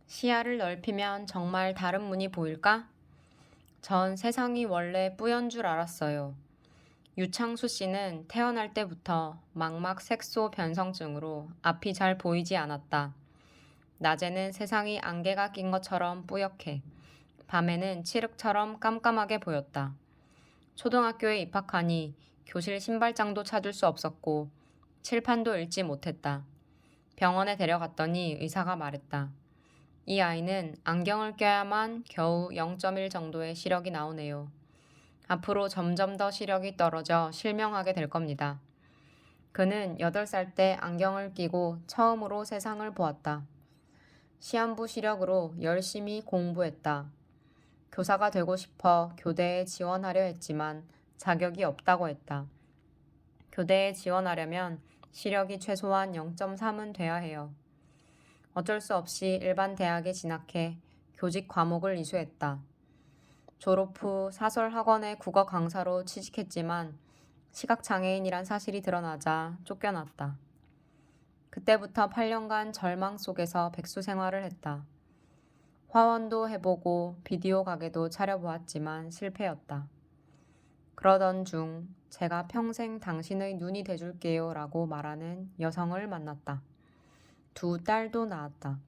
시야를 넓히면 정말 다른 문이 보일까? 전 세상이 원래 뿌연 줄 알았어요. 유창수 씨는 태어날 때부터 망막 색소 변성증으로 앞이 잘 보이지 않았다. 낮에는 세상이 안개가 낀 것처럼 뿌옇게, 밤에는 칠흑처럼 깜깜하게 보였다. 초등학교에 입학하니 교실 신발장도 찾을 수 없었고 칠판도 읽지 못했다. 병원에 데려갔더니 의사가 말했다. 이 아이는 안경을 껴야만 겨우 0.1 정도의 시력이 나오네요. 앞으로 점점 더 시력이 떨어져 실명하게 될 겁니다. 그는 8살 때 안경을 끼고 처음으로 세상을 보았다. 시한부 시력으로 열심히 공부했다. 교사가 되고 싶어 교대에 지원하려 했지만 자격이 없다고 했다. 교대에 지원하려면 시력이 최소한 0.3은 돼야 해요. 어쩔 수 없이 일반 대학에 진학해 교직 과목을 이수했다. 졸업 후 사설학원의 국어 강사로 취직했지만 시각장애인이란 사실이 드러나자 쫓겨났다. 그때부터 8년간 절망 속에서 백수 생활을 했다. 화원도 해보고 비디오 가게도 차려보았지만 실패였다. 그러던 중 제가 평생 당신의 눈이 돼줄게요 라고 말하는 여성을 만났다. 2딸도 낳았다.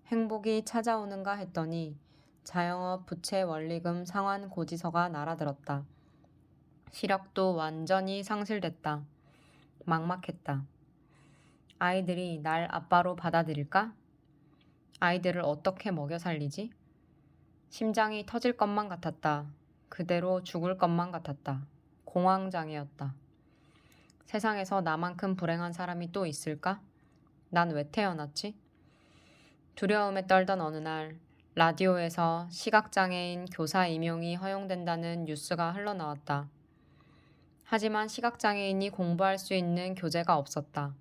행복이 찾아오는가 했더니 자영업 부채 원리금 상환 고지서가 날아들었다. 시력도 완전히 상실됐다. 막막했다. 아이들이 날 아빠로 받아들일까? 아이들을 어떻게 먹여 살리지? 심장이 터질 것만 같았다. 그대로 죽을 것만 같았다. 공황장애였다. 세상에서 나만큼 불행한 사람이 또 있을까? 난 왜 태어났지? 두려움에 떨던 어느 날 라디오에서 시각장애인 교사 임용이 허용된다는 뉴스가 흘러나왔다. 하지만 시각장애인이 공부할 수 있는 교재가 없었다.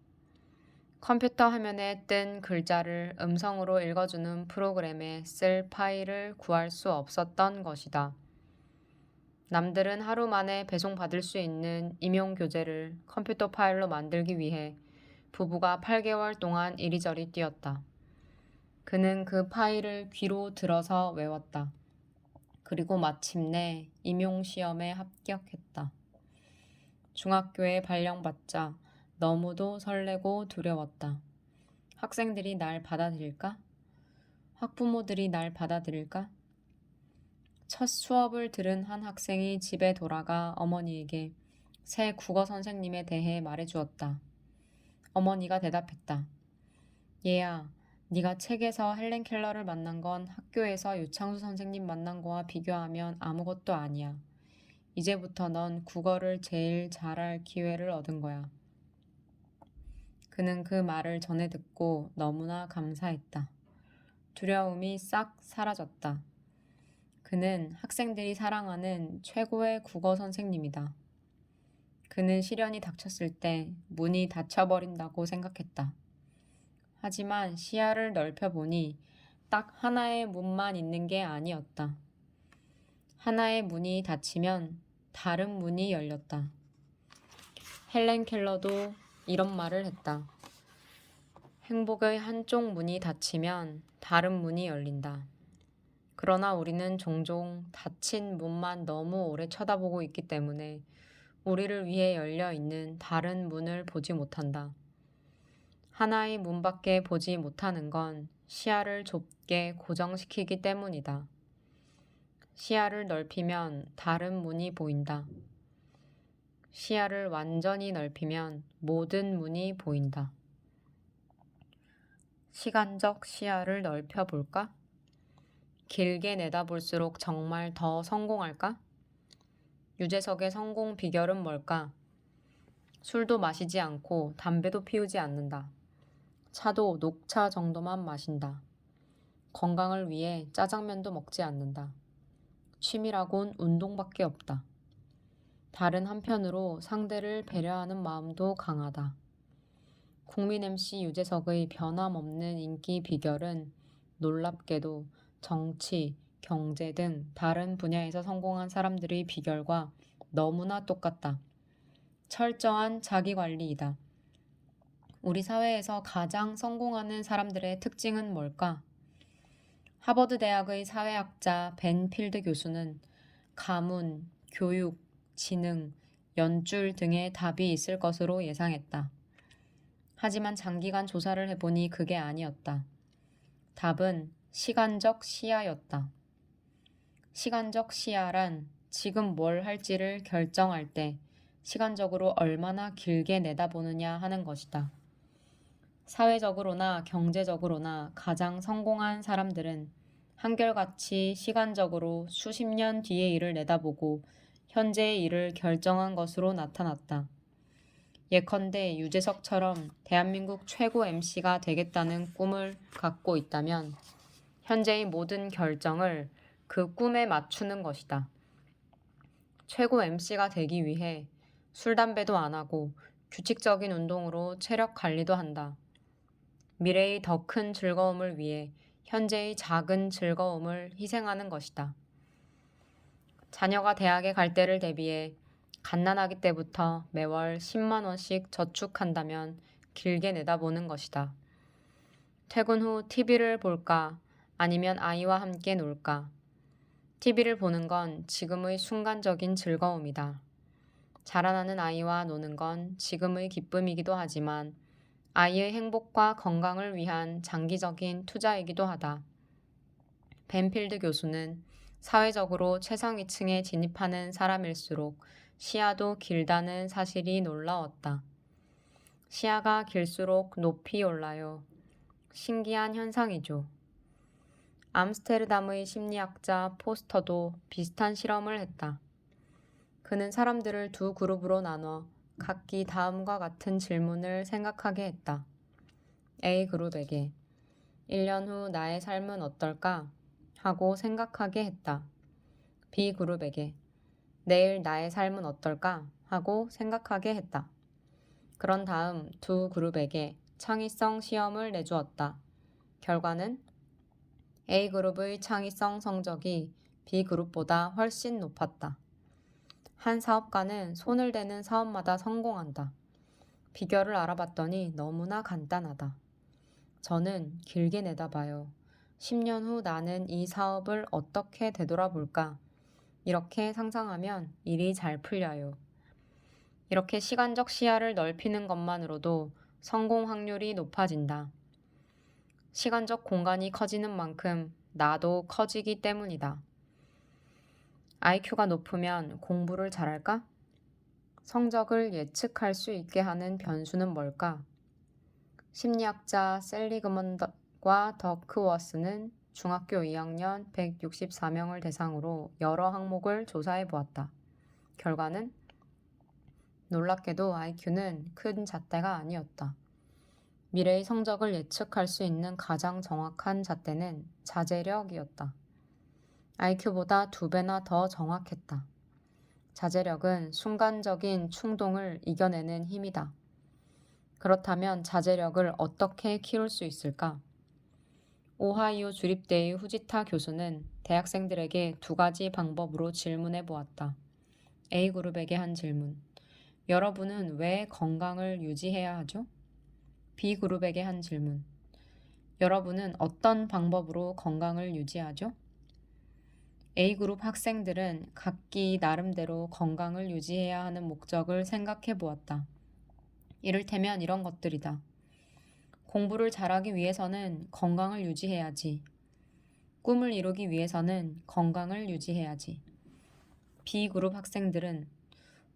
컴퓨터 화면에 뜬 글자를 음성으로 읽어주는 프로그램에 쓸 파일을 구할 수 없었던 것이다. 남들은 하루 만에 배송받을 수 있는 임용 교재를 컴퓨터 파일로 만들기 위해 부부가 8개월 동안 이리저리 뛰었다. 그는 그 파일을 귀로 들어서 외웠다. 그리고 마침내 임용시험에 합격했다. 중학교에 발령받자 너무도 설레고 두려웠다. 학생들이 날 받아들일까? 학부모들이 날 받아들일까? 첫 수업을 들은 한 학생이 집에 돌아가 어머니에게 새 국어 선생님에 대해 말해주었다. 어머니가 대답했다. 얘야, 네가 책에서 헬렌 켈러를 만난 건 학교에서 유창수 선생님 만난 거와 비교하면 아무것도 아니야. 이제부터 넌 국어를 제일 잘할 기회를 얻은 거야. 그는 그 말을 전해 듣고 너무나 감사했다. 두려움이 싹 사라졌다. 그는 학생들이 사랑하는 최고의 국어 선생님이다. 그는 시련이 닥쳤을 때 문이 닫혀버린다고 생각했다. 하지만 시야를 넓혀보니 딱 하나의 문만 있는 게 아니었다. 하나의 문이 닫히면 다른 문이 열렸다. 헬렌 켈러도 이런 말을 했다. 행복의 한쪽 문이 닫히면 다른 문이 열린다. 그러나 우리는 종종 닫힌 문만 너무 오래 쳐다보고 있기 때문에 우리를 위해 열려 있는 다른 문을 보지 못한다. 하나의 문밖에 보지 못하는 건 시야를 좁게 고정시키기 때문이다. 시야를 넓히면 다른 문이 보인다. 시야를 완전히 넓히면 모든 문이 보인다. 시간적 시야를 넓혀볼까? 길게 내다볼수록 정말 더 성공할까? 유재석의 성공 비결은 뭘까? 술도 마시지 않고 담배도 피우지 않는다. 차도 녹차 정도만 마신다. 건강을 위해 짜장면도 먹지 않는다. 취미라곤 운동밖에 없다. 다른 한편으로 상대를 배려하는 마음도 강하다. 국민 MC 유재석의 변함없는 인기 비결은 놀랍게도 정치, 경제 등 다른 분야에서 성공한 사람들의 비결과 너무나 똑같다. 철저한 자기관리이다. 우리 사회에서 가장 성공하는 사람들의 특징은 뭘까? 하버드 대학의 사회학자 벤 필드 교수는 가문, 교육, 지능, 연줄 등의 답이 있을 것으로 예상했다. 하지만 장기간 조사를 해보니 그게 아니었다. 답은 시간적 시야였다. 시간적 시야란 지금 뭘 할지를 결정할 때 시간적으로 얼마나 길게 내다보느냐 하는 것이다. 사회적으로나 경제적으로나 가장 성공한 사람들은 한결같이 시간적으로 수십 년 뒤의 일을 내다보고 현재의 일을 결정한 것으로 나타났다. 예컨대 유재석처럼 대한민국 최고 MC가 되겠다는 꿈을 갖고 있다면 현재의 모든 결정을 그 꿈에 맞추는 것이다. 최고 MC가 되기 위해 술, 담배도 안 하고 규칙적인 운동으로 체력 관리도 한다. 미래의 더 큰 즐거움을 위해 현재의 작은 즐거움을 희생하는 것이다. 자녀가 대학에 갈 때를 대비해 갓난아기 때부터 매월 10만 원씩 저축한다면 길게 내다보는 것이다. 퇴근 후 TV를 볼까 아니면 아이와 함께 놀까? TV를 보는 건 지금의 순간적인 즐거움이다. 자라나는 아이와 노는 건 지금의 기쁨이기도 하지만 아이의 행복과 건강을 위한 장기적인 투자이기도 하다. 벤필드 교수는 사회적으로 최상위층에 진입하는 사람일수록 시야도 길다는 사실이 놀라웠다. 시야가 길수록 높이 올라요. 신기한 현상이죠. 암스테르담의 심리학자 포스터도 비슷한 실험을 했다. 그는 사람들을 두 그룹으로 나눠 각기 다음과 같은 질문을 생각하게 했다. A그룹에게 1년 후 나의 삶은 어떨까? 하고 생각하게 했다. B그룹에게 내일 나의 삶은 어떨까? 하고 생각하게 했다. 그런 다음 두 그룹에게 창의성 시험을 내주었다. 결과는 A그룹의 창의성 성적이 B그룹보다 훨씬 높았다. 한 사업가는 손을 대는 사업마다 성공한다. 비결을 알아봤더니 너무나 간단하다. 저는 길게 내다봐요. 10년 후 나는 이 사업을 어떻게 되돌아볼까? 이렇게 상상하면 일이 잘 풀려요. 이렇게 시간적 시야를 넓히는 것만으로도 성공 확률이 높아진다. 시간적 공간이 커지는 만큼 나도 커지기 때문이다. IQ가 높으면 공부를 잘할까? 성적을 예측할 수 있게 하는 변수는 뭘까? 심리학자 셀리그먼과 더크워스는 중학교 2학년 164명을 대상으로 여러 항목을 조사해 보았다. 결과는 놀랍게도 IQ는 큰 잣대가 아니었다. 미래의 성적을 예측할 수 있는 가장 정확한 잣대는 자제력이었다. IQ보다 2배나 더 정확했다. 자제력은 순간적인 충동을 이겨내는 힘이다. 그렇다면 자제력을 어떻게 키울 수 있을까? 오하이오 주립대의 후지타 교수는 대학생들에게 2가지 방법으로 질문해 보았다. A그룹에게 한 질문. 여러분은 왜 건강을 유지해야 하죠? B그룹에게 한 질문. 여러분은 어떤 방법으로 건강을 유지하죠? A그룹 학생들은 각기 나름대로 건강을 유지해야 하는 목적을 생각해 보았다. 이를테면 이런 것들이다. 공부를 잘하기 위해서는 건강을 유지해야지. 꿈을 이루기 위해서는 건강을 유지해야지. B그룹 학생들은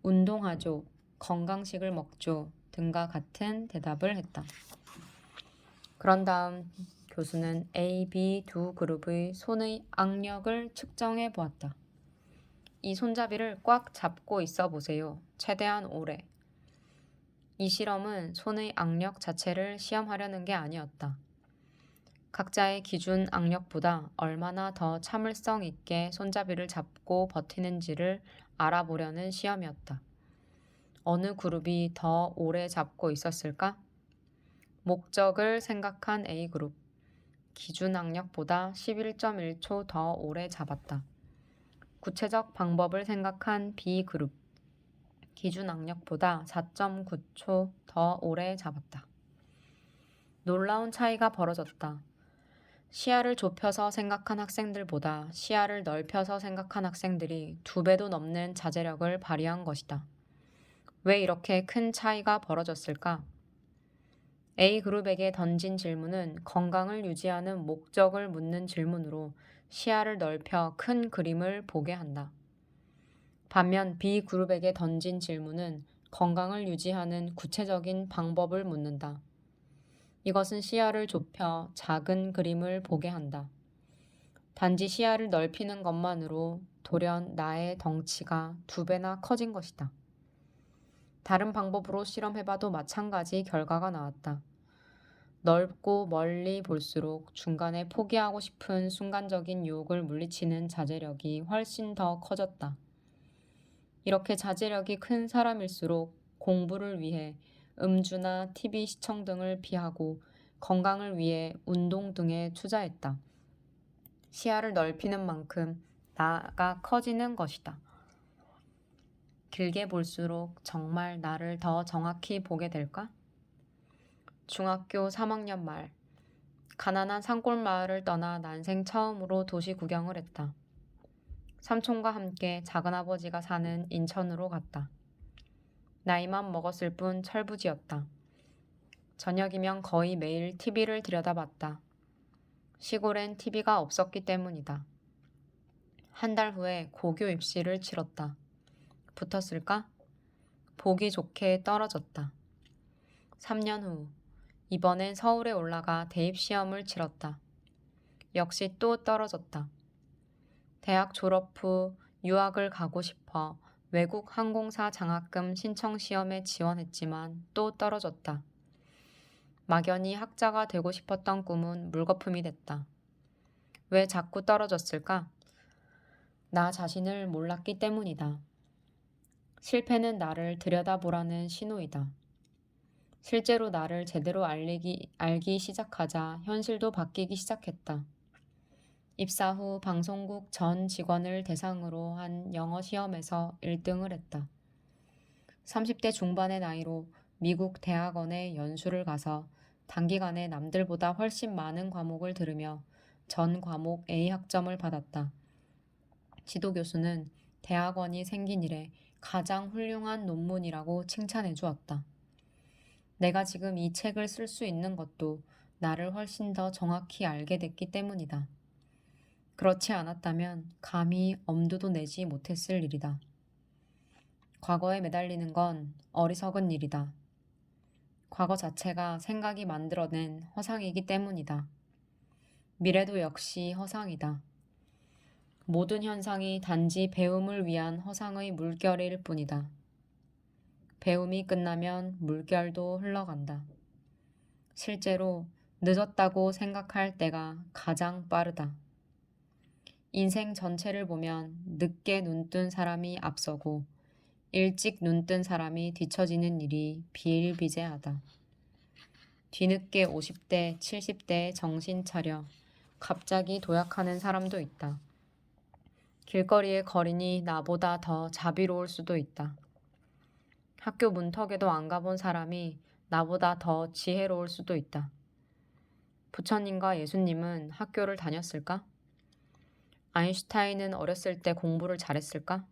운동하죠, 건강식을 먹죠 등과 같은 대답을 했다. 그런 다음 교수는 A, B 두 그룹의 손의 악력을 측정해 보았다. 이 손잡이를 꽉 잡고 있어 보세요. 최대한 오래. 이 실험은 손의 악력 자체를 시험하려는 게 아니었다. 각자의 기준 악력보다 얼마나 더 참을성 있게 손잡이를 잡고 버티는지를 알아보려는 시험이었다. 어느 그룹이 더 오래 잡고 있었을까? 목적을 생각한 A그룹. 기준 악력보다 11.1초 더 오래 잡았다. 구체적 방법을 생각한 B그룹. 기준 악력보다 4.9초 더 오래 잡았다. 놀라운 차이가 벌어졌다. 시야를 좁혀서 생각한 학생들보다 시야를 넓혀서 생각한 학생들이 2배도 넘는 자제력을 발휘한 것이다. 왜 이렇게 큰 차이가 벌어졌을까? A그룹에게 던진 질문은 건강을 유지하는 목적을 묻는 질문으로 시야를 넓혀 큰 그림을 보게 한다. 반면 B그룹에게 던진 질문은 건강을 유지하는 구체적인 방법을 묻는다. 이것은 시야를 좁혀 작은 그림을 보게 한다. 단지 시야를 넓히는 것만으로 돌연 나의 덩치가 2배나 커진 것이다. 다른 방법으로 실험해봐도 마찬가지 결과가 나왔다. 넓고 멀리 볼수록 중간에 포기하고 싶은 순간적인 유혹을 물리치는 자제력이 훨씬 더 커졌다. 이렇게 자제력이 큰 사람일수록 공부를 위해 음주나 TV 시청 등을 피하고 건강을 위해 운동 등에 투자했다. 시야를 넓히는 만큼 나가 커지는 것이다. 길게 볼수록 정말 나를 더 정확히 보게 될까? 중학교 3학년 말, 가난한 산골 마을을 떠나 난생 처음으로 도시 구경을 했다. 삼촌과 함께 작은아버지가 사는 인천으로 갔다. 나이만 먹었을 뿐 철부지였다. 저녁이면 거의 매일 TV를 들여다봤다. 시골엔 TV가 없었기 때문이다. 한 달 후에 고교 입시를 치렀다. 붙었을까? 보기 좋게 떨어졌다. 3년 후, 이번엔 서울에 올라가 대입시험을 치렀다. 역시 또 떨어졌다. 대학 졸업 후 유학을 가고 싶어 외국 항공사 장학금 신청 시험에 지원했지만 또 떨어졌다. 막연히 학자가 되고 싶었던 꿈은 물거품이 됐다. 왜 자꾸 떨어졌을까? 나 자신을 몰랐기 때문이다. 실패는 나를 들여다보라는 신호이다. 실제로 나를 제대로 알기 시작하자 현실도 바뀌기 시작했다. 입사 후 방송국 전 직원을 대상으로 한 영어 시험에서 1등을 했다. 30대 중반의 나이로 미국 대학원에 연수를 가서 단기간에 남들보다 훨씬 많은 과목을 들으며 전 과목 A 학점을 받았다. 지도 교수는 대학원이 생긴 이래 가장 훌륭한 논문이라고 칭찬해 주었다. 내가 지금 이 책을 쓸 수 있는 것도 나를 훨씬 더 정확히 알게 됐기 때문이다. 그렇지 않았다면 감히 엄두도 내지 못했을 일이다. 과거에 매달리는 건 어리석은 일이다. 과거 자체가 생각이 만들어낸 허상이기 때문이다. 미래도 역시 허상이다. 모든 현상이 단지 배움을 위한 허상의 물결일 뿐이다. 배움이 끝나면 물결도 흘러간다. 실제로 늦었다고 생각할 때가 가장 빠르다. 인생 전체를 보면 늦게 눈뜬 사람이 앞서고 일찍 눈뜬 사람이 뒤처지는 일이 비일비재하다. 뒤늦게 50대, 70대에 정신 차려 갑자기 도약하는 사람도 있다. 길거리의 거린이 나보다 더 자비로울 수도 있다. 학교 문턱에도 안 가본 사람이 나보다 더 지혜로울 수도 있다. 부처님과 예수님은 학교를 다녔을까? 아인슈타인은 어렸을 때 공부를 잘했을까?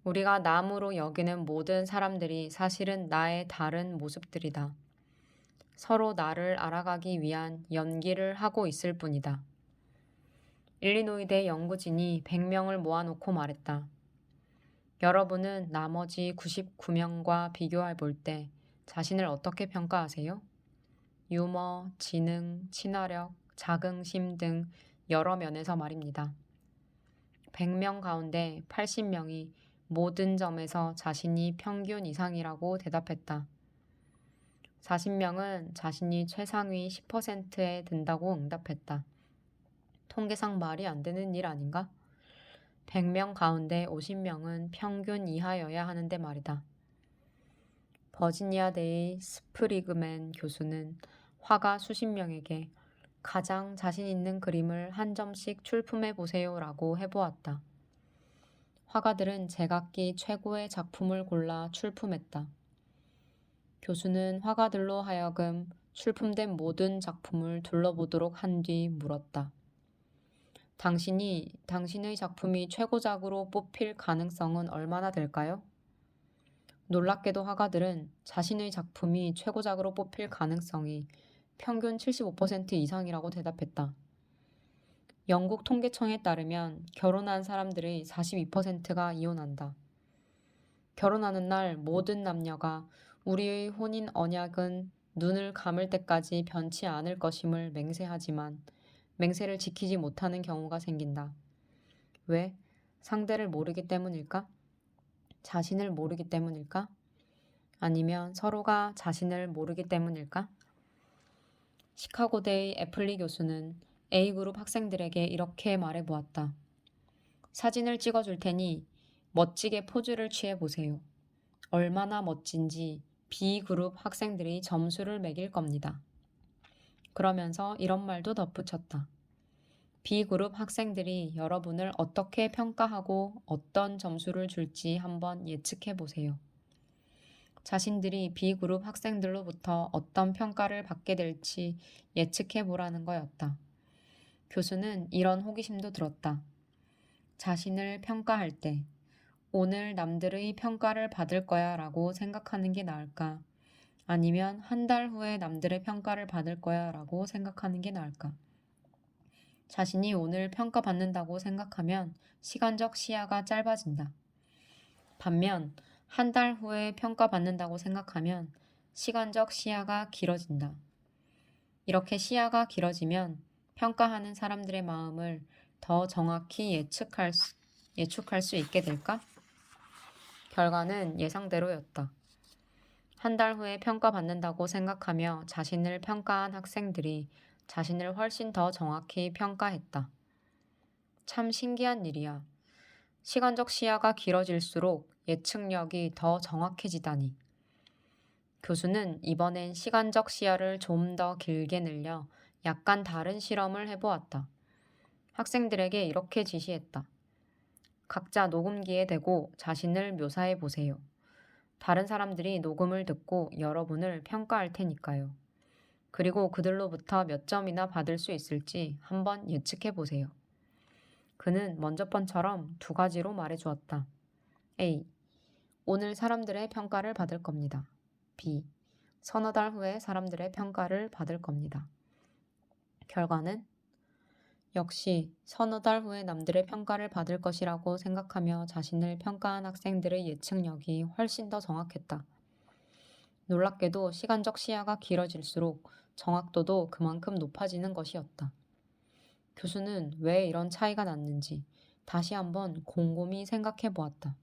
우리가 남으로 여기는 모든 사람들이 사실은 나의 다른 모습들이다. 서로 나를 알아가기 위한 연기를 하고 있을 뿐이다. 일리노이대 연구진이 100명을 모아놓고 말했다. 여러분은 나머지 99명과 비교해 볼 때 자신을 어떻게 평가하세요? 유머, 지능, 친화력, 자긍심 등 여러 면에서 말입니다. 100명 가운데 80명이 모든 점에서 자신이 평균 이상이라고 대답했다. 40명은 자신이 최상위 10%에 든다고 응답했다. 통계상 말이 안 되는 일 아닌가? 100명 가운데 50명은 평균 이하여야 하는데 말이다. 버지니아대의 스프리그맨 교수는 화가 수십 명에게 가장 자신 있는 그림을 한 점씩 출품해 보세요라고 해보았다. 화가들은 제각기 최고의 작품을 골라 출품했다. 교수는 화가들로 하여금 출품된 모든 작품을 둘러보도록 한 뒤 물었다. 당신의 작품이 최고작으로 뽑힐 가능성은 얼마나 될까요? 놀랍게도 화가들은 자신의 작품이 최고작으로 뽑힐 가능성이 평균 75% 이상이라고 대답했다. 영국 통계청에 따르면 결혼한 사람들의 42%가 이혼한다. 결혼하는 날 모든 남녀가 우리의 혼인 언약은 눈을 감을 때까지 변치 않을 것임을 맹세하지만 맹세를 지키지 못하는 경우가 생긴다. 왜? 상대를 모르기 때문일까? 자신을 모르기 때문일까? 아니면 서로가 자신을 모르기 때문일까? 시카고대의 애플리 교수는 A그룹 학생들에게 이렇게 말해보았다. 사진을 찍어줄 테니 멋지게 포즈를 취해보세요. 얼마나 멋진지 B그룹 학생들이 점수를 매길 겁니다. 그러면서 이런 말도 덧붙였다. B그룹 학생들이 여러분을 어떻게 평가하고 어떤 점수를 줄지 한번 예측해 보세요. 자신들이 B그룹 학생들로부터 어떤 평가를 받게 될지 예측해 보라는 거였다. 교수는 이런 호기심도 들었다. 자신을 평가할 때 오늘 남들의 평가를 받을 거야 라고 생각하는 게 나을까? 아니면 한 달 후에 남들의 평가를 받을 거야 라고 생각하는 게 나을까? 자신이 오늘 평가받는다고 생각하면 시간적 시야가 짧아진다. 반면 한 달 후에 평가받는다고 생각하면 시간적 시야가 길어진다. 이렇게 시야가 길어지면 평가하는 사람들의 마음을 더 정확히 예측할 수 있게 될까? 결과는 예상대로였다. 한 달 후에 평가받는다고 생각하며 자신을 평가한 학생들이 자신을 훨씬 더 정확히 평가했다. 참 신기한 일이야. 시간적 시야가 길어질수록 예측력이 더 정확해지다니. 교수는 이번엔 시간적 시야를 좀 더 길게 늘려 약간 다른 실험을 해보았다. 학생들에게 이렇게 지시했다. 각자 녹음기에 대고 자신을 묘사해 보세요. 다른 사람들이 녹음을 듣고 여러분을 평가할 테니까요. 그리고 그들로부터 몇 점이나 받을 수 있을지 한번 예측해 보세요. 그는 먼저 번처럼 두 가지로 말해 주었다. A. 오늘 사람들의 평가를 받을 겁니다. B. 서너 달 후에 사람들의 평가를 받을 겁니다. 결과는 역시 서너 달 후에 남들의 평가를 받을 것이라고 생각하며 자신을 평가한 학생들의 예측력이 훨씬 더 정확했다. 놀랍게도 시간적 시야가 길어질수록 정확도도 그만큼 높아지는 것이었다. 교수는 왜 이런 차이가 났는지 다시 한번 곰곰이 생각해 보았다.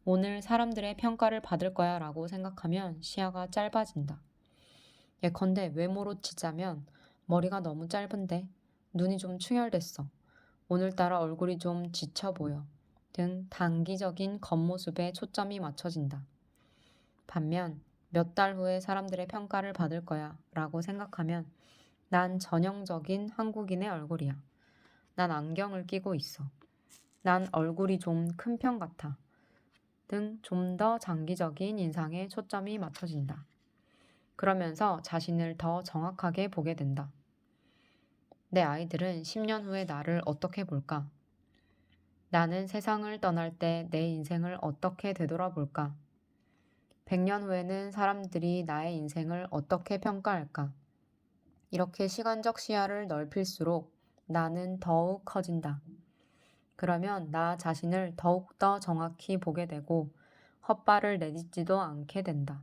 오늘 사람들의 평가를 받을 거야 라고 생각하면 시야가 짧아진다. 예컨대 외모로 치자면 머리가 너무 짧은데 눈이 좀 충혈됐어. 오늘따라 얼굴이 좀 지쳐 보여. 등 단기적인 겉모습에 초점이 맞춰진다. 반면 몇 달 후에 사람들의 평가를 받을 거야 라고 생각하면 난 전형적인 한국인의 얼굴이야. 난 안경을 끼고 있어. 난 얼굴이 좀 큰 편 같아. 등 좀 더 장기적인 인상에 초점이 맞춰진다. 그러면서 자신을 더 정확하게 보게 된다. 내 아이들은 10년 후에 나를 어떻게 볼까? 나는 세상을 떠날 때 내 인생을 어떻게 되돌아볼까? 100년 후에는 사람들이 나의 인생을 어떻게 평가할까? 이렇게 시간적 시야를 넓힐수록 나는 더욱 커진다. 그러면 나 자신을 더욱더 정확히 보게 되고 헛발을 내딛지도 않게 된다.